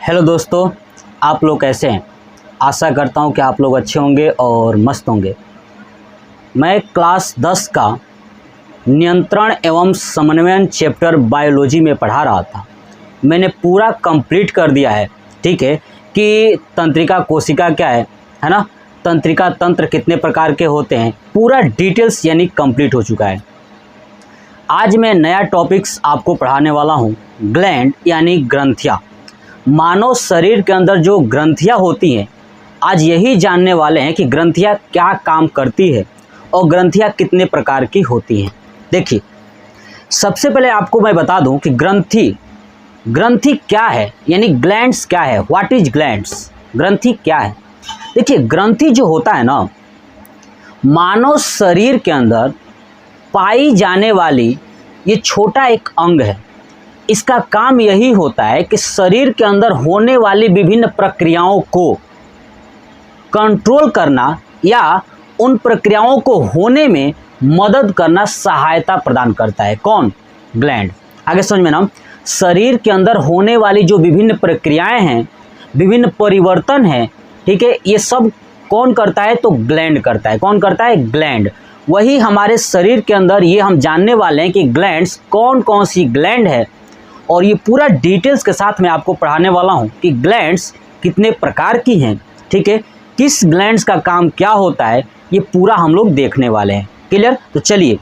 Hello दोस्तों, आप लोग कैसे हैं। आशा करता हूं कि आप लोग अच्छे होंगे और मस्त होंगे। मैं क्लास 10 का नियंत्रण एवं समन्वयन चैप्टर बायोलॉजी में पढ़ा रहा था। मैंने पूरा कंप्लीट कर दिया है, ठीक है, कि तंत्रिका कोशिका क्या है ना, तंत्रिका तंत्र कितने प्रकार के होते हैं, पूरा डिटेल्स यानी कंप्लीट हो चुका है। आज मैं नया टॉपिक्स आपको पढ़ाने वाला हूँ, ग्लैंड यानी ग्रंथियाँ। मानव शरीर के अंदर जो ग्रंथियाँ होती हैं, आज यही जानने वाले हैं कि ग्रंथियाँ क्या काम करती है और ग्रंथियाँ कितने प्रकार की होती हैं। देखिए, सबसे पहले आपको मैं बता दूं कि ग्रंथि क्या है, यानी ग्लैंड्स क्या है। व्हाट इज ग्लैंड्स, ग्रंथि क्या है। देखिए, ग्रंथि जो होता है ना, मानव शरीर के अंदर पाई जाने वाली ये छोटा एक अंग है। इसका काम यही होता है कि शरीर के अंदर होने वाली विभिन्न प्रक्रियाओं को कंट्रोल करना या उन प्रक्रियाओं को होने में मदद करना, सहायता प्रदान करता है। कौन? ग्लैंड। आगे समझ में ना, शरीर के अंदर होने वाली जो विभिन्न प्रक्रियाएं हैं, विभिन्न परिवर्तन हैं, ठीक है, ये सब कौन करता है? तो ग्लैंड करता है। कौन करता है? ग्लैंड। वही हमारे शरीर के अंदर ये हम जानने वाले हैं कि ग्लैंड्स कौन कौन सी ग्लैंड है, और ये पूरा डिटेल्स के साथ मैं आपको पढ़ाने वाला हूँ कि ग्लैंड्स कितने प्रकार की हैं, ठीक है, किस ग्लैंड्स का काम क्या होता है, ये पूरा हम लोग देखने वाले हैं। क्लियर? तो चलिए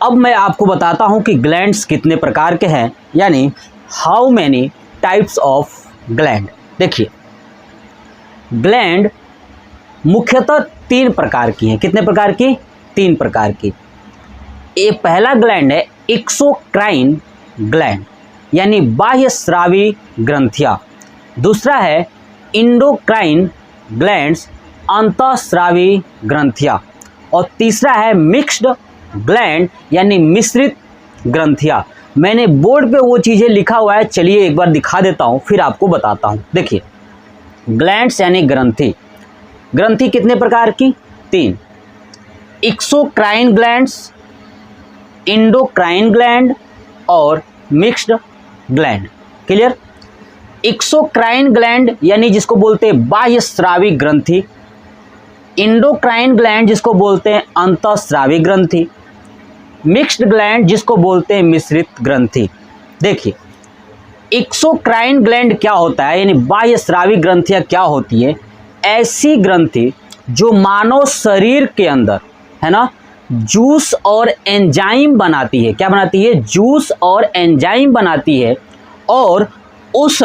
अब मैं आपको बताता हूँ कि ग्लैंड्स कितने प्रकार के हैं, यानी how many types of gland. देखिए, ग्लैंड मुख्यतः 3 प्रकार की हैं। कितने प्रकार की? 3 प्रकार की। ये पहला ग्लैंड है एक्सोक्राइन ग्लैंड, यानी बाह्य स्रावी ग्रंथियां। दूसरा है इंडोक्राइन ग्लैंड्स, अंतःस्रावी ग्रंथियां। और तीसरा है मिक्स्ड ग्लैंड, यानी मिश्रित ग्रंथियां। मैंने बोर्ड पे वो चीज़ें लिखा हुआ है, चलिए एक बार दिखा देता हूँ, फिर आपको बताता हूँ। देखिए, ग्लैंड्स यानी ग्रंथि। ग्रंथि कितने प्रकार की? 3। एक्सोक्राइन ग्लैंड्स, इंडोक्राइन ग्लैंड और mixed gland. Clear? Exocrine gland यानी जिसको बोलते हैं बाह्य स्रावी ग्रंथि, इंडोक्राइन ग्लैंड जिसको बोलते हैं अंतःस्रावी ग्रंथि, मिक्स्ड ग्लैंड जिसको बोलते हैं मिश्रित ग्रंथि। देखिए, एक्सोक्राइन ग्लैंड क्या होता है, यानी बाह्य स्रावी ग्रंथियां क्या होती है? ऐसी ग्रंथि जो मानव शरीर के अंदर, है ना, जूस और एंजाइम बनाती है। क्या बनाती है? जूस और एंजाइम बनाती है। और उस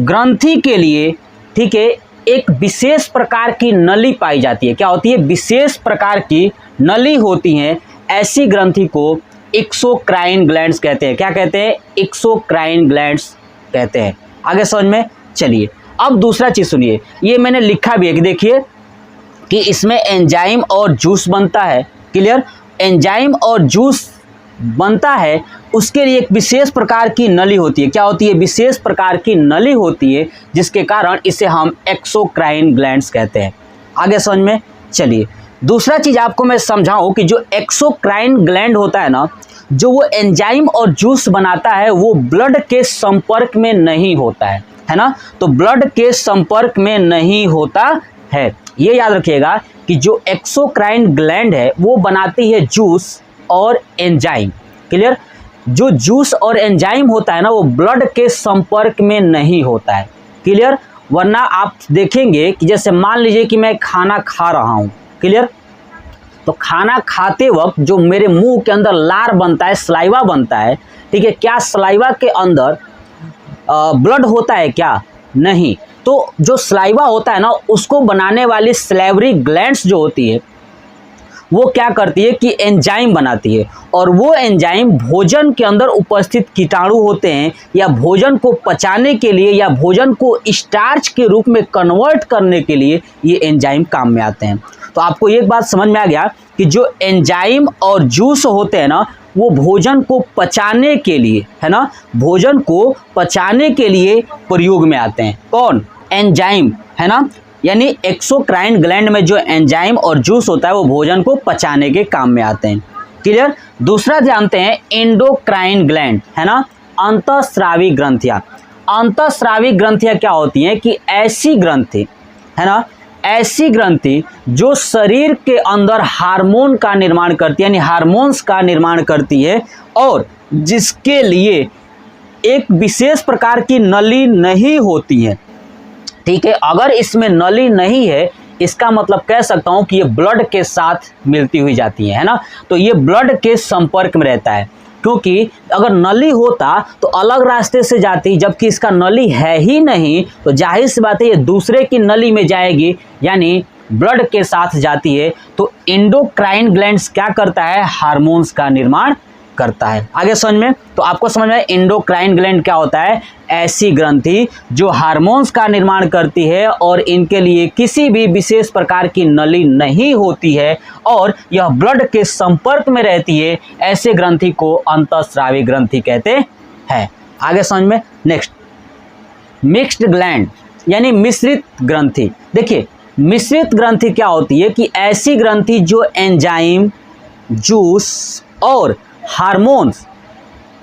ग्रंथि के लिए, ठीक है, एक विशेष प्रकार की नली पाई जाती है। क्या होती है? विशेष प्रकार की नली होती है। ऐसी ग्रंथि को एक्सोक्राइन ग्लैंड्स कहते हैं। क्या कहते हैं? एक्सोक्राइन ग्लैंड्स कहते हैं। आगे समझ में? चलिए अब दूसरा चीज सुनिए, ये मैंने लिखा भी है कि देखिए कि इसमें एंजाइम और जूस बनता है। क्लियर? एंजाइम और जूस बनता है, उसके लिए एक विशेष प्रकार की नली होती है। क्या होती है? विशेष प्रकार की नली होती है, जिसके कारण इसे हम एक्सोक्राइन ग्लैंड्स कहते हैं। आगे समझ में? चलिए दूसरा चीज आपको मैं समझाऊं कि जो एक्सोक्राइन ग्लैंड होता है ना, जो वो एंजाइम और जूस बनाता है, वो ब्लड के संपर्क में नहीं होता है ना। तो ब्लड के संपर्क में नहीं होता है, ये याद रखिएगा कि जो एक्सोक्राइन ग्लैंड है वो बनाती है जूस और एंजाइम। क्लियर? जो जूस और एंजाइम होता है ना, वो ब्लड के संपर्क में नहीं होता है। क्लियर? वरना आप देखेंगे कि जैसे मान लीजिए कि मैं खाना खा रहा हूँ, क्लियर, तो खाना खाते वक्त जो मेरे मुंह के अंदर लार बनता है, सलाइवा बनता है, ठीक है, क्या सलाइवा के अंदर ब्लड होता है? क्या? नहीं। तो जो सलाइवा होता है ना, उसको बनाने वाली सलेवरी ग्लैंड्स जो होती है, वो क्या करती है कि एंजाइम बनाती है। और वो एंजाइम भोजन के अंदर उपस्थित कीटाणु होते हैं, या भोजन को पचाने के लिए या भोजन को स्टार्च के रूप में कन्वर्ट करने के लिए ये एंजाइम काम में आते हैं। तो आपको एक बात समझ में आ गया कि जो एंजाइम और जूस होते हैं ना, वो भोजन को पचाने के लिए, है ना, भोजन को पचाने के लिए प्रयोग में आते हैं। कौन? एंजाइम, है ना, यानी एक्सोक्राइन ग्लैंड में जो एंजाइम और जूस होता है वो भोजन को पचाने के काम में आते हैं। क्लियर? दूसरा जानते हैं एंडोक्राइन ग्लैंड, है ना, अंतःस्रावी ग्रंथियां। अंतःस्रावी ग्रंथियां क्या होती हैं कि ऐसी ग्रंथि, है ना, ऐसी ग्रंथि जो शरीर के अंदर हार्मोन का निर्माण करती है, यानी हार्मोन्स का निर्माण करती है, और जिसके लिए एक विशेष प्रकार की नली नहीं होती है। ठीक है, अगर इसमें नली नहीं है, इसका मतलब कह सकता हूं कि ये ब्लड के साथ मिलती हुई जाती है ना, तो ये ब्लड के संपर्क में रहता है। क्योंकि अगर नली होता तो अलग रास्ते से जाती, जबकि इसका नली है ही नहीं, तो जाहिर सी बात है ये दूसरे की नली में जाएगी, यानी ब्लड के साथ जाती है। तो एंडोक्राइन ग्लैंड्स क्या करता है, हार्मोन्स का निर्माण करता है। आगे समझ में, तो आपको समझ में एंडोक्राइन ग्लैंड क्या होता है, ऐसी ग्रंथि जो हार्मोन्स का निर्माण करती है और इनके लिए किसी भी विशेष प्रकार की नली नहीं होती है और यह ब्लड के संपर्क में रहती है, ऐसे ग्रंथि को अंतःस्रावी ग्रंथि कहते हैं। आगे समझ में। नेक्स्ट, मिक्स्ड ग्लैंड यानी मिश्रित ग्रंथि। देखिए मिश्रित ग्रंथि क्या होती है कि ऐसी ग्रंथि जो एंजाइम, जूस और हार्मोन्स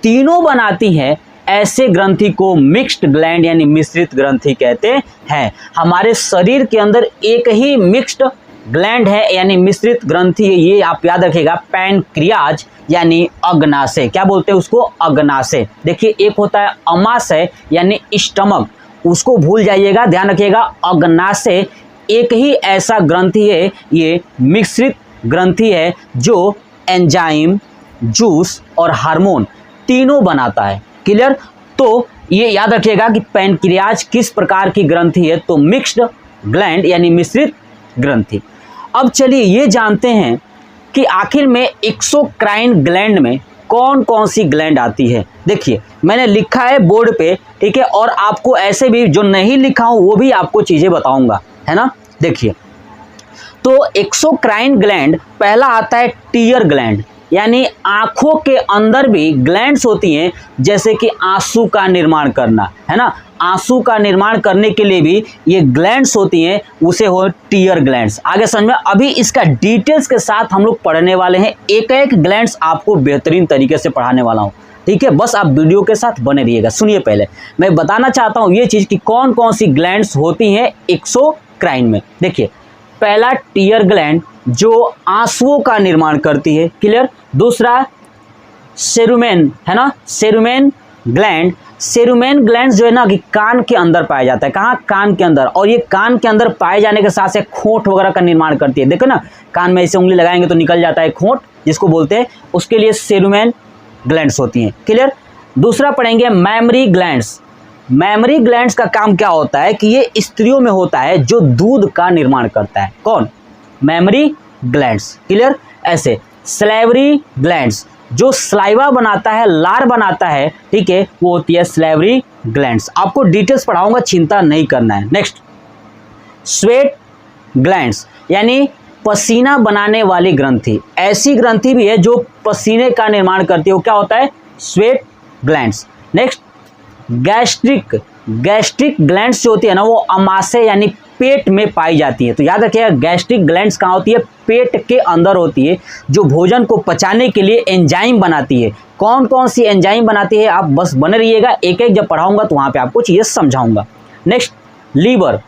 तीनों बनाती हैं, ऐसे ग्रंथि को मिक्स्ड ग्लैंड यानी मिश्रित ग्रंथि कहते हैं। हमारे शरीर के अंदर एक ही मिक्स्ड ग्लैंड है यानी मिश्रित ग्रंथि है, ये आप याद रखिएगा, पैनक्रियाज यानी अग्नाशय। क्या बोलते हैं उसको, अग्नाशय। देखिए एक होता है अमाशय यानी स्टमक, उसको भूल जाइएगा, ध्यान रखिएगा। अग्नाशय एक ही ऐसा ग्रंथि है, ये मिश्रित ग्रंथि है जो एंजाइम, जूस और हार्मोन तीनों बनाता है। क्लियर। तो ये याद रखिएगा कि पैनक्रियाज किस प्रकार की ग्रंथि है, तो मिक्स्ड ग्लैंड यानी मिश्रित ग्रंथि। अब चलिए ये जानते हैं कि आखिर में एक्सोक्राइन ग्लैंड में कौन कौन सी ग्लैंड आती है। देखिए मैंने लिखा है बोर्ड पे, ठीक है, और आपको ऐसे भी जो नहीं लिखा हूं वो भी आपको चीजें बताऊंगा, है ना। देखिए तो एक्सोक्राइन ग्लैंड पहला आता है टीयर ग्लैंड, यानी आंखों के अंदर भी ग्लैंड्स होती हैं, जैसे कि आंसू का निर्माण करना, है ना, आंसू का निर्माण करने के लिए भी ये ग्लैंड्स होती हैं, उसे हो टीयर ग्लैंड्स। आगे समझ में। अभी इसका डिटेल्स के साथ हम लोग पढ़ने वाले हैं, एक एक ग्लैंड्स आपको बेहतरीन तरीके से पढ़ाने वाला हूं, ठीक है। बस आप वीडियो के साथ बने रहिएगा। सुनिए, पहले मैं बताना चाहता हूं ये चीज कि कौन कौन सी ग्लैंड्स होती हैं एक्सोक्राइन में। देखिए पहला टीयर ग्लैंड जो आंसुओं का निर्माण करती है, क्लियर। दूसरा सेरुमेन, है ना, सेरुमेन ग्लैंड। सेरुमेन ग्लैंड जो है ना कि कान के अंदर पाया जाता है। कहाँ, कान के अंदर। और ये कान के अंदर पाए जाने के साथ साथ खोंट वगैरह का निर्माण करती है। देखो ना, कान में ऐसे उंगली लगाएंगे तो निकल जाता है खोंट, जिसको बोलते हैं, उसके लिए सेरुमेन ग्लैंड्स होती हैं, क्लियर। दूसरा पढ़ेंगे मैमरी ग्लैंड्स। मैमरी ग्लैंड्स का काम क्या होता है कि ये स्त्रियों में होता है जो दूध का निर्माण करता है। कौन, मैमरी ग्लैंड्स, क्लियर। ऐसे स्लेवरी ग्लैंड्स जो स्लाइवा बनाता है, लार बनाता है, ठीक है, वो होती है स्लेवरी ग्लैंड्स। आपको डिटेल्स पढ़ाऊंगा, चिंता नहीं करना है। नेक्स्ट, स्वेट ग्लैंड्स यानी पसीना बनाने वाली ग्रंथि। ऐसी ग्रंथि भी है जो पसीने का निर्माण करती है, वो क्या होता है, sweat glands. Next, gastric. Gastric glands जो होती है ना वो अमाशय यानी पेट में पाई जाती है। तो याद रखिएगा गैस्ट्रिक ग्लैंड्स कहाँ होती है, पेट के अंदर होती है, जो भोजन को पचाने के लिए एंजाइम बनाती है। कौन कौन सी एंजाइम बनाती है, आप बस बने रहिएगा, एक एक जब पढ़ाऊंगा तो वहाँ पे आपको चीज़ें समझाऊंगा। Next, liver.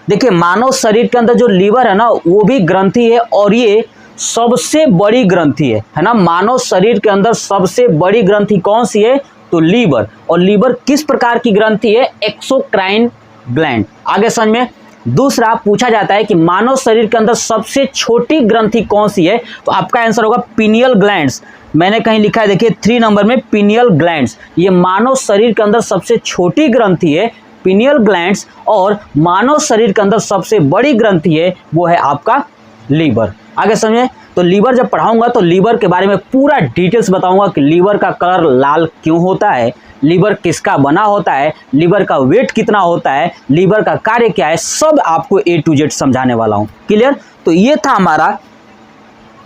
देखिए मानव शरीर के अंदर जो लीवर है ना वो भी ग्रंथि है, और ये सबसे बड़ी ग्रंथि है ना। मानव शरीर के अंदर सबसे बड़ी ग्रंथि कौन सी है, तो लीवर। और लीवर किस प्रकार की ग्रंथि है, एक्सोक्राइन ग्लैंड। आगे समझ में। दूसरा पूछा जाता है कि मानव शरीर के अंदर सबसे छोटी ग्रंथि कौन सी है, तो आपका आंसर होगा पिनियल ग्लैंड्स। मैंने कहीं लिखा है, देखिए 3 नंबर में पिनियल ग्लैंड्स। ये मानव शरीर के अंदर सबसे छोटी ग्रंथि है, पिनियल ग्लैंड्स। और मानव शरीर के अंदर सबसे बड़ी ग्रंथि है, वो है आपका लीवर। आगे समझे। तो लीवर जब पढ़ाऊंगा तो लीवर के बारे में पूरा डिटेल्स बताऊंगा कि लीवर का कलर लाल क्यों होता है, लीवर किसका बना होता है, लीवर का वेट कितना होता है, लीवर का कार्य क्या है, सब आपको A to Z समझाने वाला हूं, क्लियर। तो ये था हमारा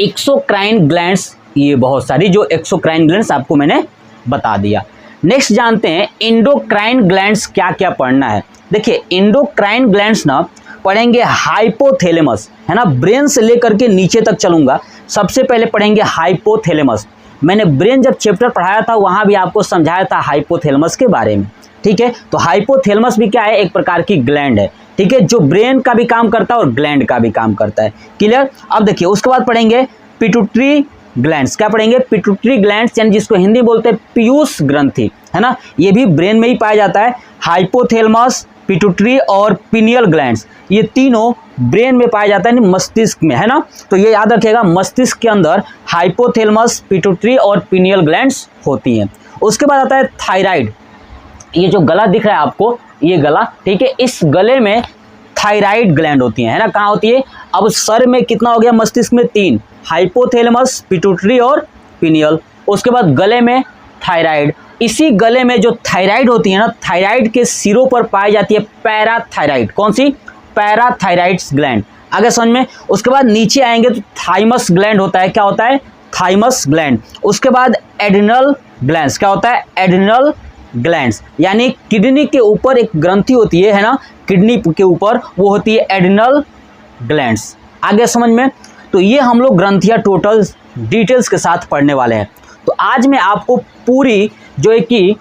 एक्सोक्राइन ग्लैंड्स, ये बहुत सारी जो एक्सोक्राइन ग्लैंड्स आपको मैंने बता दिया। नेक्स्ट जानते हैं एंडोक्राइन ग्लैंड्स क्या क्या पढ़ना है। देखिए एंडोक्राइन ग्लैंड्स ना पढ़ेंगे हाइपोथैलेमस, है ना, ब्रेन से लेकर के नीचे तक चलूंगा। सबसे पहले पढ़ेंगे हाइपोथैलेमस। मैंने ब्रेन जब चैप्टर पढ़ाया था वहां भी आपको समझाया था हाइपोथैलेमस के बारे में। ठीक है। तो हाइपोथैलेमस भी क्या है, एक प्रकार की ग्लैंड है, ठीक है, जो ब्रेन का भी काम करता है और ग्लैंड का भी काम करता है। क्लियर। अब देखिए उसके बाद पढ़ेंगे पिट्यूटरी ग्लैंड्स। क्या पढ़ेंगे, पिट्यूटरी ग्लैंड्स, यानी जिसको हिंदी बोलते हैं पीयूष ग्रंथि, है ना, ये भी ब्रेन में ही पाया जाता है। हाइपोथैलेमस, पिट्यूटरी और पिनियल ग्लैंड्स, ये तीनों ब्रेन में पाया जाता है, यानी मस्तिष्क में, है ना। तो ये याद रखिएगा, मस्तिष्क के अंदर हाइपोथैलेमस, पिट्यूटरी और पिनियल ग्लैंड्स होती हैं। उसके बाद आता है थायराइड। ये जो गला दिख रहा है आपको, ये गला, ठीक है, इस गले में थायराइड ग्लैंड होती है ना। कहाँ होती है, अब सर में कितना हो गया, मस्तिष्क में 3, हाइपोथैलेमस, पिट्यूटरी और पिनियल। उसके बाद गले में थायराइड। इसी गले में जो थायराइड होती है ना, थायराइड के सिरों पर पाई जाती है पैराथायराइड। कौन सी, पैराथायराइड्स ग्लैंड। आगे समझ में। उसके बाद नीचे आएंगे तो थाइमस ग्लैंड होता है। क्या होता है, थाइमस ग्लैंड। उसके बाद एड्रिनल ग्लैंड्स। क्या होता है, एड्रिनल ग्लैंड्स, यानी किडनी के ऊपर एक ग्रंथि होती है ना, किडनी के ऊपर, वो होती है एड्रिनल ग्लैंड्स। आगे समझ में। तो ये हम लोग ग्रंथियाँ टोटल डिटेल्स के साथ पढ़ने वाले हैं। तो आज मैं आपको पूरी जो है कि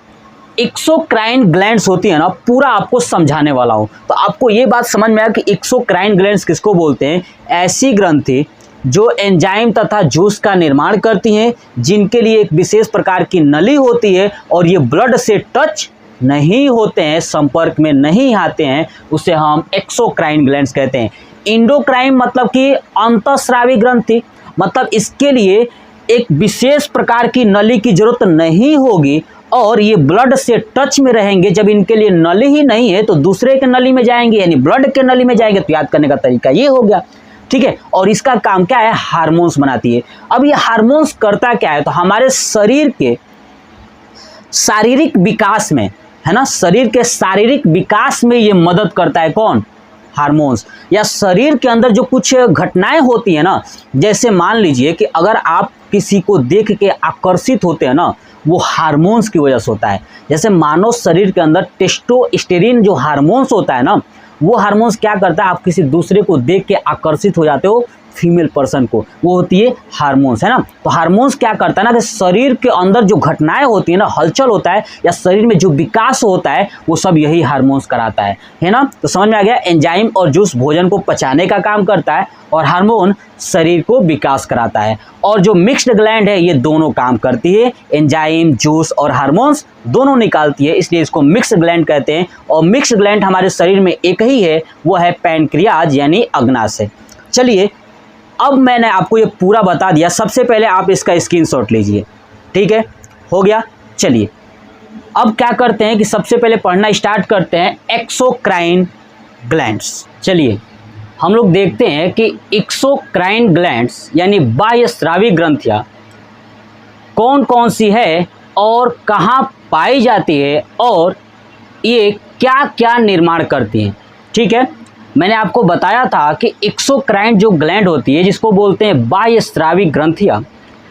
एक्सोक्राइन ग्लैंड्स होती है ना, पूरा आपको समझाने वाला हूँ। तो आपको ये बात समझ में आया कि एक्सोक्राइन ग्लैंड्स किसको बोलते हैं। ऐसी ग्रंथि जो एंजाइम तथा जूस का निर्माण करती हैं, जिनके लिए एक विशेष प्रकार की नली होती है और ये ब्लड से टच नहीं होते हैं, संपर्क में नहीं आते हैं, उसे हम एक्सोक्राइन ग्लैंड्स कहते हैं। इंडोक्राइन मतलब कि अंतःस्रावी ग्रंथि, मतलब इसके लिए एक विशेष प्रकार की नली की जरूरत नहीं होगी और ये ब्लड से टच में रहेंगे। जब इनके लिए नली ही नहीं है तो दूसरे के नली में जाएंगे, यानी ब्लड के नली में जाएंगे। तो याद करने का तरीका ये हो गया, ठीक है। और इसका काम क्या है, हार्मोन्स बनाती है। अब ये हार्मोन्स करता क्या है, तो हमारे शरीर के शारीरिक विकास में, है ना, शरीर के शारीरिक विकास में ये मदद करता है। कौन, हार्मोन्स। या शरीर के अंदर जो कुछ घटनाएं होती है ना, जैसे मान लीजिए कि अगर आप किसी को देख के आकर्षित होते हैं ना, वो हार्मोन्स की वजह से होता है। जैसे मानव शरीर के अंदर टेस्टोस्टेरोन जो हार्मोन्स होता है ना, वो हार्मोन्स क्या करता है, आप किसी दूसरे को देख के आकर्षित हो जाते हो, फीमेल पर्सन को, वो होती है हार्मोन्स, है ना। तो हार्मोन्स क्या करता है ना, कि शरीर के अंदर जो घटनाएं होती है ना, हलचल होता है या शरीर में जो विकास होता है, वो सब यही हार्मोन्स कराता है ना। तो समझ में आ गया। एंजाइम और जूस भोजन को पचाने का काम करता है और हार्मोन शरीर को विकास कराता है। और जो मिक्स्ड ग्लैंड है, ये दोनों काम करती है, एंजाइम, जूस और हार्मोन्स दोनों निकालती है, इसलिए इसको मिक्स ग्लैंड कहते हैं। और मिक्स ग्लैंड हमारे शरीर में एक ही है, वो है पैनक्रियाज यानी अग्नाशय। चलिए, अब मैंने आपको ये पूरा बता दिया। सबसे पहले आप इसका स्क्रीनशॉट लीजिए, ठीक है, हो गया। चलिए अब क्या करते हैं कि सबसे पहले पढ़ना स्टार्ट करते हैं एक्सोक्राइन ग्लैंड्स। चलिए हम लोग देखते हैं कि एक्सोक्राइन ग्लैंड्स यानी बाह्यस्रावी ग्रंथियाँ कौन कौन सी है और कहाँ पाई जाती है और ये क्या क्या निर्माण करती हैं। ठीक है, मैंने आपको बताया था कि एक्सोक्राइन जो ग्लैंड होती है, जिसको बोलते हैं बाह्यस्रावी ग्रंथियाँ,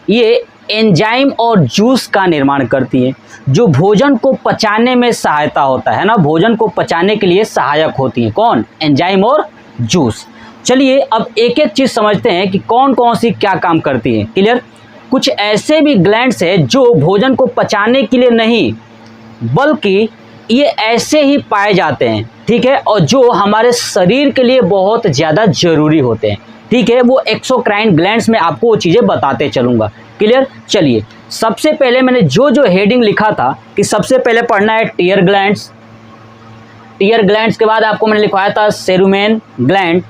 ये एंजाइम और जूस का निर्माण करती हैं, जो भोजन को पचाने में सहायता होता है ना, भोजन को पचाने के लिए सहायक होती हैं। कौन? एंजाइम और जूस। चलिए अब एक एक चीज़ समझते हैं कि कौन कौन सी क्या काम करती है। क्लियर? कुछ ऐसे भी ग्लैंड्स हैं जो भोजन को पचाने के लिए नहीं, बल्कि ये ऐसे ही पाए जाते हैं, ठीक है, और जो हमारे शरीर के लिए बहुत ज़्यादा ज़रूरी होते हैं। ठीक है, वो एक्सोक्राइन ग्लैंड्स में आपको वो चीज़ें बताते चलूँगा। क्लियर? चलिए सबसे पहले मैंने जो हेडिंग लिखा था कि सबसे पहले पढ़ना है टीयर ग्लैंड्स। टीयर ग्लैंड्स के बाद आपको मैंने लिखवाया था सेरुमेन ग्लैंड,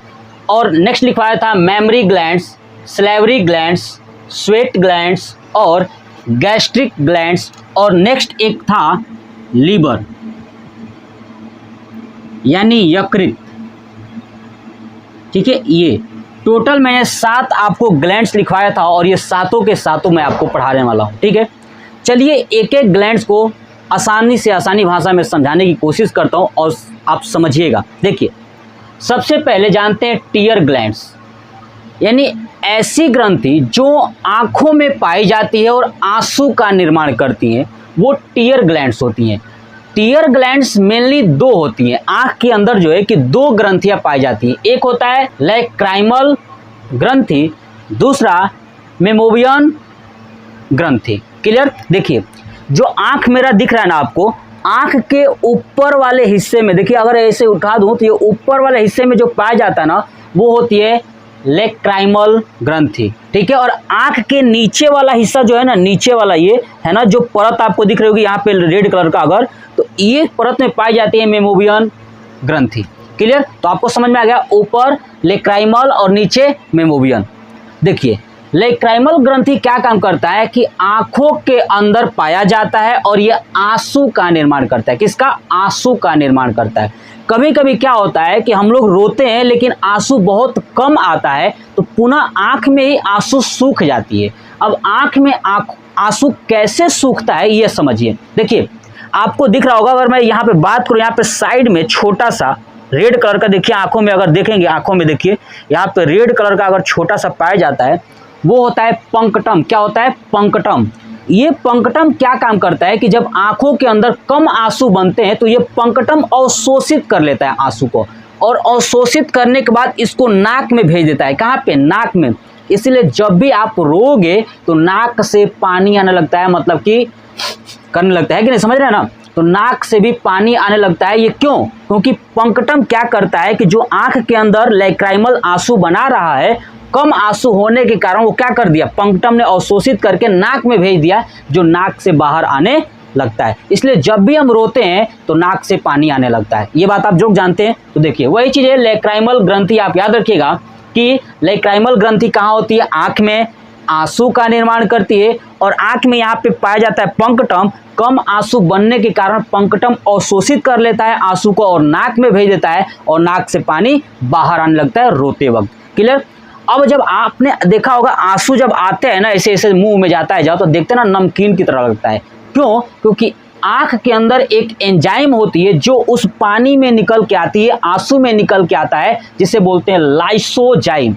और नेक्स्ट लिखवाया था mammary glands, slavery glands, sweat glands और गैस्ट्रिक ग्लैंड्स, और नेक्स्ट एक था लीवर यानी यकृत। ठीक है, ये टोटल मैंने 7 आपको ग्लैंड्स लिखवाया था और ये सातों के सातों मैं आपको पढ़ाने वाला हूँ। ठीक है, चलिए एक एक ग्लैंड्स को आसानी से आसानी भाषा में समझाने की कोशिश करता हूँ और आप समझिएगा। देखिए सबसे पहले जानते हैं टीयर ग्लैंड्स, यानी ऐसी ग्रंथि जो आँखों में पाई जाती है और आंसू का निर्माण करती हैं, वो टीयर ग्लैंड्स होती हैं। टीयर ग्लैंड्स मेनली 2 होती हैं। आँख के अंदर जो है कि 2 ग्रंथियाँ पाई जाती हैं। एक होता है लैक्राइमल ग्रंथि, दूसरा मेमोवियन ग्रंथि। क्लियर? देखिए जो आँख मेरा दिख रहा है ना आपको, आँख के ऊपर वाले हिस्से में, देखिए अगर ऐसे उठा दूं तो ये ऊपर वाले हिस्से में जो पाया जाता है ना वो होती है लेक्राइमल ग्रंथि, ठीक है। और आँख के नीचे वाला हिस्सा जो है ना, नीचे वाला ये है ना, जो परत आपको दिख रही होगी यहाँ पे रेड कलर का, अगर तो ये परत में पाई जाती है मेमोवियन ग्रंथि। क्लियर? तो आपको समझ में आ गया, ऊपर लेक्राइमल और नीचे मेमोवियन। देखिए लेक्राइमल ग्रंथि क्या काम करता है कि आंखों के अंदर पाया जाता है और यह आंसू का निर्माण करता है। किसका? आंसू का निर्माण करता है। कभी कभी क्या होता है कि हम लोग रोते हैं लेकिन आंसू बहुत कम आता है, तो पुनः आंख में ही आंसू सूख जाती है। अब आंख में आंसू कैसे सूखता है ये समझिए। देखिए आपको दिख रहा होगा, अगर मैं यहाँ पे बात करूँ, यहाँ पे साइड में छोटा सा रेड कलर का, देखिए आंखों में अगर देखेंगे, आंखों में देखिए यहाँ पे रेड कलर का अगर छोटा सा पाया जाता है, वो होता है पंकटम। क्या होता है? पंकटम। ये पंकटम क्या काम करता है कि जब आंखों के अंदर कम आंसू बनते हैं तो ये पंकटम अवशोषित कर लेता है आंसू को, और अवशोषित करने के बाद इसको नाक में भेज देता है। कहाँ पे? नाक में। इसलिए जब भी आप रोगे तो नाक से पानी आने लगता है, मतलब कि करने लगता है कि नहीं, समझ रहे हैं ना? तो नाक से भी पानी आने लगता है। ये क्यों? क्योंकि पंकटम क्या करता है कि जो आंख के अंदर लेक्राइमल आंसू बना रहा है, कम आंसू होने के कारण वो क्या कर दिया, पंकटम ने अवशोषित करके नाक में भेज दिया, जो नाक से बाहर आने लगता है। इसलिए जब भी हम रोते हैं तो नाक से पानी आने लगता है। ये बात आप जो जानते हैं। तो देखिए वही चीज़ है लेक्राइमल ग्रंथि। आप याद रखिएगा कि लेक्राइमल ग्रंथि कहाँ होती है? आँख में आंसू का निर्माण करती है, और आँख में यहाँ पे पाया जाता है पंकटम। कम आंसू बनने के कारण पंकटम अवशोषित कर लेता है आंसू को और नाक में भेज देता है, और नाक से पानी बाहर आने लगता है रोते वक्त। क्लियर? अब जब आपने देखा होगा आंसू जब आते हैं ना, ऐसे ऐसे मुंह में जाता है जाओ, तो देखते हैं ना नमकीन की तरह लगता है। क्यों? क्योंकि आंख के अंदर एक एंजाइम होती है जो उस पानी में निकल के आती है, आंसू में निकल के आता है, जिसे बोलते हैं लाइसोजाइम।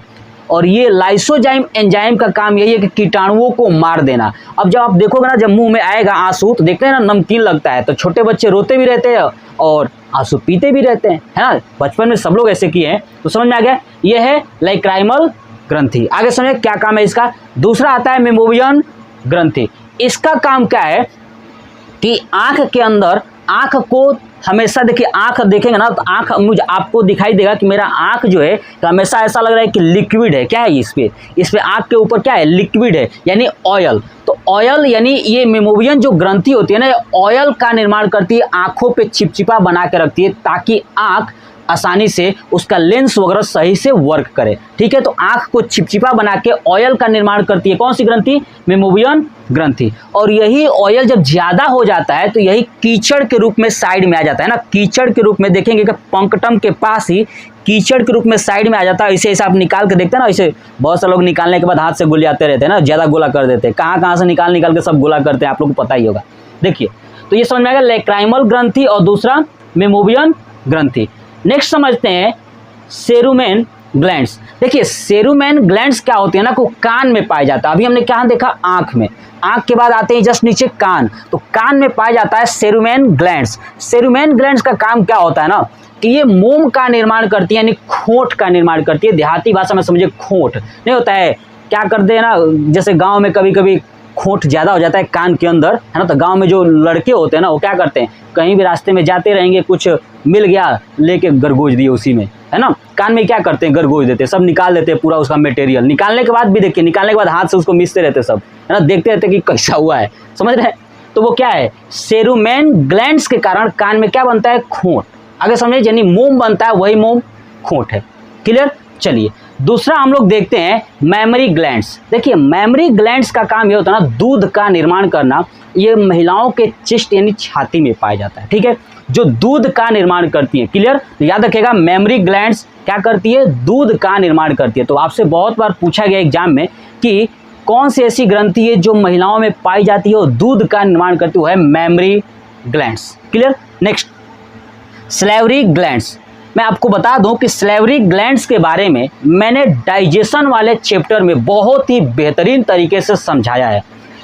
और ये लाइसोजाइम एंजाइम का काम यही है कि कीटाणुओं को मार देना। अब जब आप देखोगे ना, जब मुंह में आएगा आंसू तो देखते हैं ना नमकीन लगता है, तो छोटे बच्चे रोते भी रहते हैं और आंसू पीते भी रहते हैं, है ना? बचपन में सब लोग ऐसे किए हैं। तो समझ में आ गया, ये है लेक्राइमल ग्रंथि। आगे समझे क्या काम है इसका। दूसरा आता है मेमोवियन ग्रंथि। इसका काम क्या है कि आंख के अंदर, आंख को हमेशा देखिए, आंख देखेंगे ना तो आंख मुझे आपको दिखाई देगा कि मेरा आंख जो है तो हमेशा ऐसा लग रहा है कि लिक्विड है। क्या है इस पे आंख के ऊपर क्या है? लिक्विड है, यानी ऑयल। तो ऑयल यानी ये मेमोवियन जो ग्रंथि होती है ना, ऑयल का निर्माण करती है, आंखों पे चिपचिपा बना के रखती है ताकि आंख आसानी से उसका लेंस वगैरह सही से वर्क करे। ठीक है, तो आंख को चिपचिपा बना के ऑयल का निर्माण करती है कौन सी ग्रंथि? मेमोवियन ग्रंथि। और यही ऑयल जब ज्यादा हो जाता है तो यही कीचड़ के रूप में साइड में आ जाता है ना, कीचड़ के रूप में देखेंगे कि पंकटम के पास ही कीचड़ के रूप में साइड में आ जाता है। इसे आप निकाल के देखते हैं ना, इसे बहुत से लोग निकालने के बाद हाथ से गुलियाते रहते हैं ना, ज्यादा गोला कर देते हैं। कहाँ से निकाल के सब गोला करते हैं, आप लोग को पता ही होगा। देखिए तो ये समझ में आएगा लेक्राइमल ग्रंथि और दूसरा मेमोवियन ग्रंथि। नेक्स्ट समझते हैं सेरुमेन ग्लैंड्स। देखिए सेरुमेन ग्लैंड्स क्या होती है ना, को कान में पाया जाता है। अभी हमने क्या देखा? आंख में। आंख के बाद आते हैं जस्ट नीचे कान, तो कान में पाया जाता है सेरुमेन ग्लैंड्स। सेरुमेन ग्लैंड्स का काम क्या होता है ना कि ये मोम का निर्माण करती है, यानी खोट का निर्माण करती है। देहाती भाषा में समझिए खोट नहीं होता है, क्या करते हैं ना, जैसे गाँव में कभी कभी खोट ज़्यादा हो जाता है कान के अंदर, है ना, तो गांव में जो लड़के होते हैं ना वो क्या करते हैं, कहीं भी रास्ते में जाते रहेंगे, कुछ मिल गया लेके गरगोज दिए उसी में, है ना, कान में क्या करते हैं, गरगोज देते हैं, सब निकाल देते हैं पूरा उसका मटेरियल। निकालने के बाद भी देखिए, निकालने के बाद हाथ से उसको मिसते रहते सब, है ना, देखते रहते कि कैसा हुआ है, समझ रहे हैं। तो वो क्या है, सेरुमेन ग्लैंड्स के कारण कान में क्या बनता है, खोट। आगे समझिए, यानी मोम बनता है, वही मोम खोट है। क्लियर। चलिए दूसरा हम लोग देखते हैं मेमोरी ग्लैंड्स। देखिए मेमोरी ग्लैंड्स का काम ये होता है ना, दूध का निर्माण करना। ये महिलाओं के चेस्ट यानी छाती में पाया जाता है, ठीक है, जो दूध का निर्माण करती है। क्लियर। तो याद रखिएगा मेमोरी ग्लैंड्स क्या करती है, दूध का निर्माण करती है। तो आपसे बहुत बार पूछा गया एग्जाम में कि कौन सी ऐसी ग्रंथि है जो महिलाओं में पाई जाती है और दूध का निर्माण करती है, mammary glands. Clear. Next salivary glands. मैं आपको बता दूं कि सैलिवरी ग्लैंड्स के बारे में मैंने डाइजेशन वाले चैप्टर में बहुत ही बेहतरीन तरीके से समझाया है।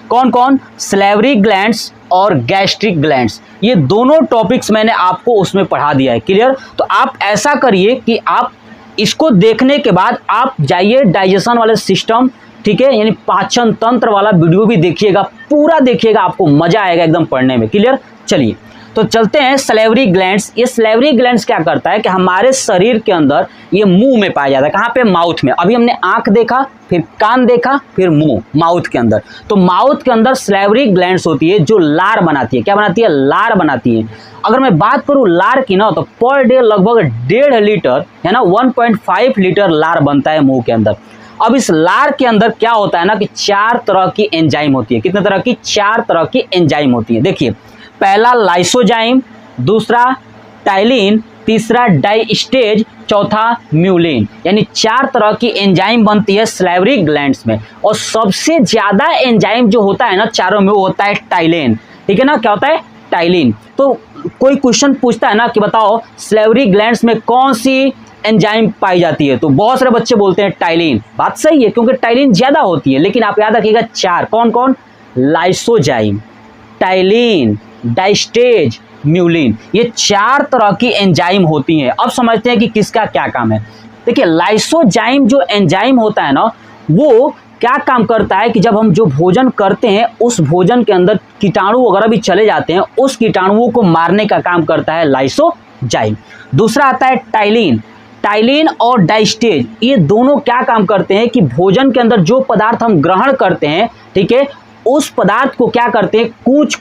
कौन कौन, सैलिवरी ग्लैंड्स और गैस्ट्रिक ग्लैंड्स, ये दोनों टॉपिक्स मैंने आपको उसमें पढ़ा दिया है। क्लियर। तो आप ऐसा करिए कि आप इसको देखने के बाद आप जाइए डाइजेशन वाले सिस्टम, ठीक है, यानी पाचन तंत्र वाला वीडियो भी देखिएगा, पूरा देखिएगा, आपको मजा आएगा एकदम पढ़ने में। क्लियर। चलिए तो चलते हैं सलेवरी ग्लैंड्स। ये सलेवरी ग्लैंड्स क्या करता है कि हमारे शरीर के अंदर ये मुंह में पाया जाता है। कहाँ पे? माउथ में। अभी हमने आंख देखा, फिर कान देखा, फिर मुंह, माउथ के अंदर। तो माउथ के अंदर सलेवरी ग्लैंड्स होती है जो लार बनाती है। क्या बनाती है? लार बनाती है। अगर मैं बात करूं लार की ना, तो पर डे लगभग 1.5 लीटर है ना 1.5 लीटर लार बनता है मुंह के अंदर। अब इस लार के अंदर क्या होता है ना कि 4 तरह की एंजाइम होती है। कितने तरह की? 4 तरह की एंजाइम होती है। देखिए, पहला लाइसोजाइम, दूसरा टाइलिन, तीसरा डाइस्टेज, चौथा म्यूलिन। यानी 4 तरह की एंजाइम बनती है सलेवरी ग्लैंड्स में। और सबसे ज्यादा एंजाइम जो होता है ना चारों में, वो होता है टाइलिन। ठीक है ना? क्या होता है? टाइलिन। तो कोई क्वेश्चन पूछता है ना कि बताओ सलेवरी ग्लैंड्स में कौन सी एंजाइम पाई जाती है, तो बहुत सारे बच्चे बोलते हैं टाइलिन। बात सही है, क्योंकि टाइलिन ज्यादा होती है। लेकिन आप याद रखिएगा 4 कौन कौन? Lysozyme, ptyalin, diastase, mucin. ये 4 तरह की एंजाइम होती हैं। अब समझते हैं कि किसका क्या काम है। देखिए, लाइसोजाइम जो एंजाइम होता है ना, वो क्या काम करता है कि जब हम जो भोजन करते हैं उस भोजन के अंदर कीटाणु वगैरह भी चले जाते हैं, उस कीटाणुओं को मारने का काम करता है लाइसोजाइम। दूसरा आता है टाइलिन। टाइलिन और डाइस्टेज, ये दोनों क्या काम करते हैं कि भोजन के अंदर जो पदार्थ हम ग्रहण करते हैं, ठीक है, उस पदार्थ को क्या करते हैं? कूच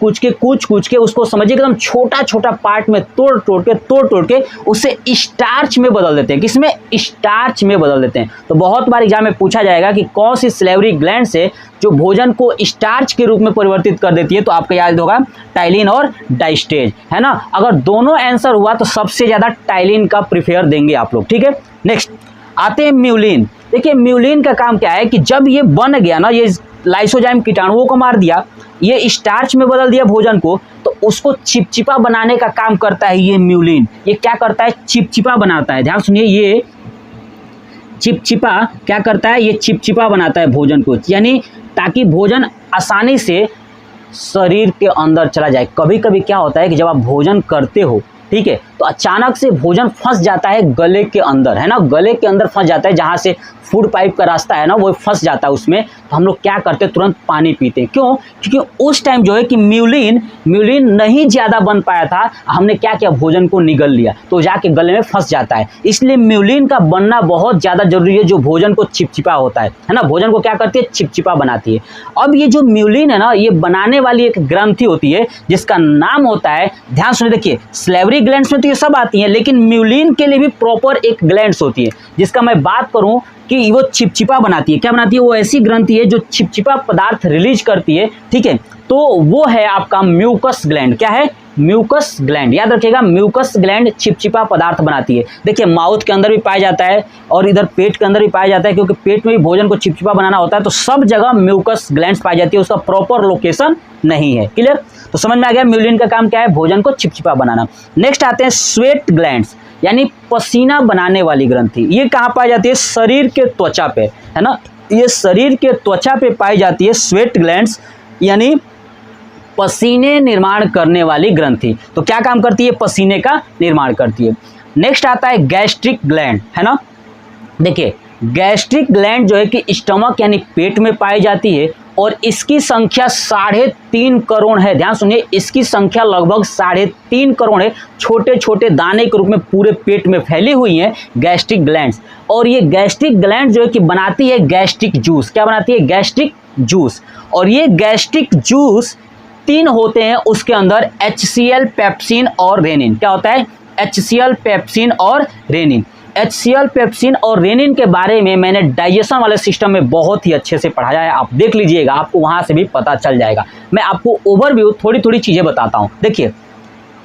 कूच के उसको समझिए एकदम छोटा छोटा पार्ट में तोड़ के उसे स्टार्च में बदल देते हैं। किसमें? स्टार्च में बदल देते हैं। तो बहुत बार एग्जाम में पूछा जाएगा कि कौन सी सलेवरी ग्लैंड से जो भोजन को स्टार्च के रूप में परिवर्तित कर देती है, तो आपको याद होगा टाइलिन और डाइस्टेज, है ना। अगर दोनों आंसर हुआ तो सबसे ज्यादा टाइलिन का प्रीफर देंगे आप लोग। ठीक है, नेक्स्ट आते हैं म्यूलिन। देखिए, म्यूलिन का काम क्या है कि जब ये बन गया ना, ये लाइसोजाइम कीटाणुओं को मार दिया, ये स्टार्च में बदल दिया भोजन को, तो उसको चिपचिपा बनाने का काम करता है ये म्यूलिन। ये क्या करता है? चिपचिपा बनाता है। ध्यान सुनिए, ये चिपचिपा क्या करता है? ये चिपचिपा बनाता है भोजन को, यानी ताकि भोजन आसानी से शरीर के अंदर चला जाए। कभी कभी क्या होता है कि जब आप भोजन करते हो, ठीक है, तो अचानक से भोजन फंस जाता है गले के अंदर, है ना, गले के अंदर फंस जाता है, जहाँ से फूड पाइप का रास्ता है ना वो फंस जाता है उसमें। तो हम लोग क्या करते हैं? तुरंत पानी पीते हैं। क्यों? क्योंकि उस टाइम जो है कि म्यूलिन नहीं ज़्यादा बन पाया था, हमने क्या किया? भोजन को निगल लिया, तो जाके गले में फंस जाता है। इसलिए म्यूलिन का बनना बहुत ज़्यादा जरूरी है, जो भोजन को चिपचिपा होता है ना, भोजन को क्या करती है? चिपचिपा बनाती है। अब ये जो म्यूलिन है ना, ये बनाने वाली एक ग्रंथि होती है जिसका नाम होता है, ध्यान सुनिए, देखिए सलेवरी ग्लैंड्स में तो ये सब आती हैं, लेकिन म्यूलिन के लिए भी प्रॉपर एक ग्लैंड्स होती है, जिसका मैं बात करूं कि वो चिपचिपा बनाती है। क्या बनाती है? वो ऐसी ग्रंथि है जो चिपचिपा पदार्थ रिलीज करती है। ठीक है, तो वो है आपका म्यूकस ग्लैंड। क्या है? Mucus gland. याद रखिएगा, म्यूकस ग्लैंड चिपचिपा पदार्थ बनाती है। देखिए, माउथ के अंदर भी पाया जाता है और इधर पेट के अंदर भी पाया जाता है, क्योंकि पेट में भी भोजन को चिपचिपा बनाना होता है। तो सब जगह म्यूकस ग्लैंड्स पाई जाती है, उसका प्रॉपर लोकेशन नहीं है। क्लियर? तो समझ में आ गया म्यूलिन का काम क्या है? भोजन को चिपचिपा बनाना। नेक्स्ट आते हैं स्वेट ग्लैंड्स, यानी पसीना बनाने वाली ग्रंथि। ये कहाँ पाई जाती है? शरीर के त्वचा पे, है ना, ये शरीर के त्वचा पे पाई जाती है स्वेट ग्लैंड्स, यानी पसीने निर्माण करने वाली ग्रंथि। तो क्या काम करती है? पसीने का निर्माण करती है। नेक्स्ट आता है गैस्ट्रिक ग्लैंड, है ना। देखिए, गैस्ट्रिक ग्लैंड जो है कि स्टमक यानी पेट में पाई जाती है, और इसकी संख्या 3.5 करोड़ है। ध्यान सुनिए, इसकी संख्या लगभग 3.5 करोड़ है। छोटे छोटे दाने के रूप में पूरे पेट में फैली हुई हैं गैस्ट्रिक ग्लैंड्स। और ये गैस्ट्रिक ग्लैंड जो है कि बनाती है गैस्ट्रिक जूस। क्या बनाती है? Gastric juice. और ये गैस्ट्रिक जूस 3 होते हैं उसके अंदर, HCl, पेप्सिन और रेनिन। क्या होता है? HCl, पेप्सिन और रेनिन। HCl, पेप्सिन और रेनिन के बारे में मैंने डाइजेशन वाले सिस्टम में बहुत ही अच्छे से पढ़ाया है, आप देख लीजिएगा, आपको वहां से भी पता चल जाएगा। मैं आपको ओवरव्यू थोड़ी थोड़ी चीजें बताता हूं। देखिए,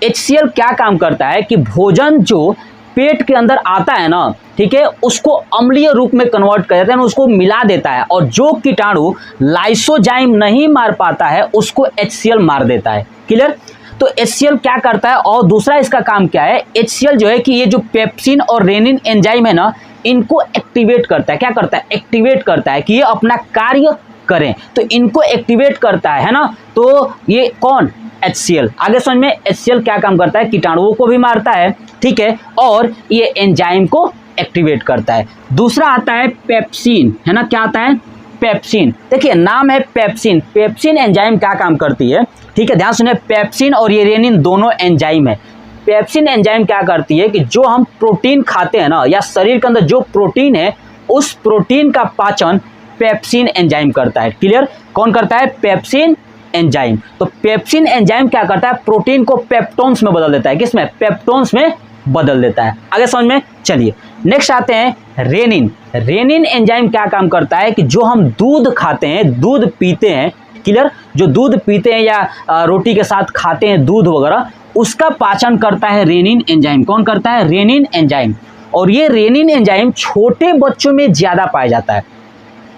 HCl क्या काम करता है कि भोजन जो पेट के अंदर आता है ना, ठीक है, उसको अम्लीय रूप में कन्वर्ट कर देता है, उसको मिला देता है, और जो कीटाणु लाइसोजाइम नहीं मार पाता है उसको HCl मार देता है। क्लियर? तो HCl क्या करता है, और दूसरा इसका काम क्या है? HCl जो है कि ये जो पेप्सिन और रेनिन एंजाइम है ना, इनको एक्टिवेट करता है। क्या करता है? एक्टिवेट करता है कि ये अपना कार्य करें, तो इनको एक्टिवेट करता है ना। तो ये कौन? HCl। आगे समझ में, HCl क्या काम करता है? कीटाणुओं को भी मारता है, ठीक है, और ये एंजाइम को एक्टिवेट करता है। दूसरा आता है पेप्सिन, है ना। क्या आता है? पेप्सिन। देखिए नाम है पेप्सिन। पेप्सिन एंजाइम क्या काम करती है, ठीक है, ध्यान सुनिए। पेप्सिन और ये रेनिन दोनों एंजाइम है। पेप्सिन एंजाइम क्या करती है कि जो हम प्रोटीन खाते हैं ना, या शरीर के अंदर जो प्रोटीन है, उस प्रोटीन का पाचन पेप्सिन एंजाइम करता है। क्लियर? कौन करता है? Pepsin enzyme. तो पेप्सिन एंजाइम क्या करता है? प्रोटीन को पेप्टोन्स में बदल देता है। किसमें? पेप्टोन्स में बदल देता है। आगे समझ में चलिए। नेक्स्ट आते हैं रेनिन। रेनिन एंजाइम क्या काम करता है कि जो हम दूध खाते हैं, दूध पीते हैं, क्लियर, जो दूध पीते हैं या रोटी के साथ खाते हैं दूध वगैरह, उसका पाचन करता है रेनिन एंजाइम। कौन करता है? Rennin enzyme. और ये रेनिन एंजाइम छोटे बच्चों में ज्यादा पाया जाता है।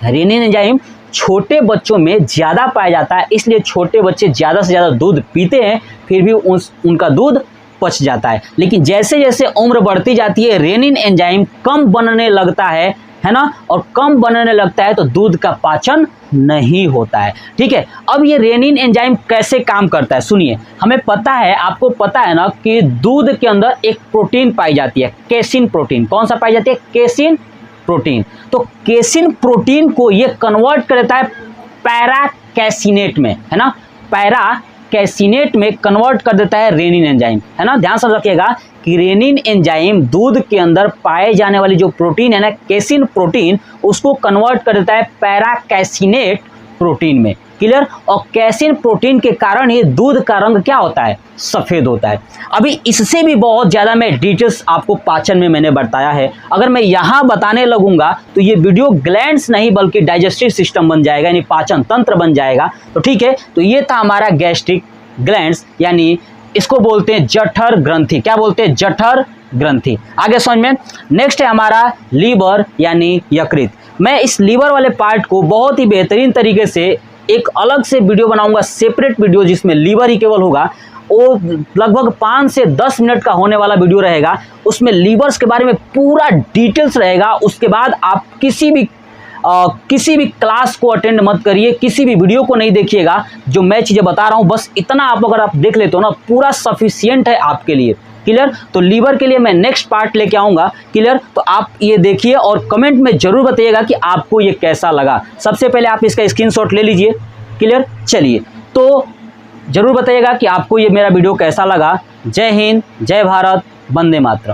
रेनिन एंजाइम छोटे बच्चों में ज्यादा पाया जाता है, इसलिए छोटे बच्चे ज्यादा से ज्यादा दूध पीते हैं, फिर भी उनका दूध पच जाता है। लेकिन जैसे जैसे उम्र बढ़ती जाती है, रेनिन एंजाइम कम बनने लगता है ना, और कम बनने लगता है तो दूध का पाचन नहीं होता है। ठीक है, अब ये रेनिन एंजाइम कैसे काम करता है सुनिए। हमें पता है, आपको पता है ना, कि दूध के अंदर एक प्रोटीन पाई जाती है, केसिन प्रोटीन। कौन सा पाई जाती है? Casein protein. तो केसिन प्रोटीन को ये कन्वर्ट कर देता है पैरा कैसिनेट में, है ना, पैरा कैसिनेट में कन्वर्ट कर देता है रेनिन एंजाइम, है ना। ध्यान से रखिएगा कि रेनिन एंजाइम दूध के अंदर पाए जाने वाली जो प्रोटीन है ना, केसिन प्रोटीन, उसको कन्वर्ट कर देता है पैरा कैसिनेट प्रोटीन में। क्लियर? और कैसिन प्रोटीन के कारण ही दूध का रंग क्या होता है? सफेद होता है। अभी इससे भी बहुत ज्यादा मैं डिटेल्स आपको पाचन में मैंने बताया है। अगर मैं यहां बताने लगूंगा तो ये वीडियो ग्लैंड्स नहीं बल्कि डाइजेस्टिव सिस्टम बन जाएगा, यानी पाचन तंत्र बन जाएगा। तो ठीक है, तो ये था हमारा गैस्ट्रिक ग्लैंड्स, यानी इसको बोलते हैं जठर ग्रंथि। क्या बोलते हैं? जठर ग्रंथि। आगे समझ में। नेक्स्ट है हमारा लीवर यानी यकृत। मैं इस लीवर वाले पार्ट को बहुत ही बेहतरीन तरीके से एक अलग से वीडियो बनाऊंगा, सेपरेट वीडियो, जिसमें लीवर ही केवल होगा। वो लगभग 5 से 10 मिनट का होने वाला वीडियो रहेगा। उसमें लीवर्स के बारे में पूरा डिटेल्स रहेगा। उसके बाद आप किसी भी क्लास को अटेंड मत करिए, किसी भी वीडियो को नहीं देखिएगा। जो मैं चीज़ें बता रहा हूँ बस इतना आप अगर आप देख लेते हो ना, पूरा सफिशियंट है आपके लिए। क्लियर? तो लीवर के लिए मैं नेक्स्ट पार्ट लेके आऊँगा। क्लियर? तो आप ये देखिए और कमेंट में जरूर बताइएगा कि आपको ये कैसा लगा। सबसे पहले आप इसका स्क्रीनशॉट ले लीजिए। क्लियर? चलिए, तो जरूर बताइएगा कि आपको ये मेरा वीडियो कैसा लगा। जय हिंद, जय भारत, वंदे मातरम।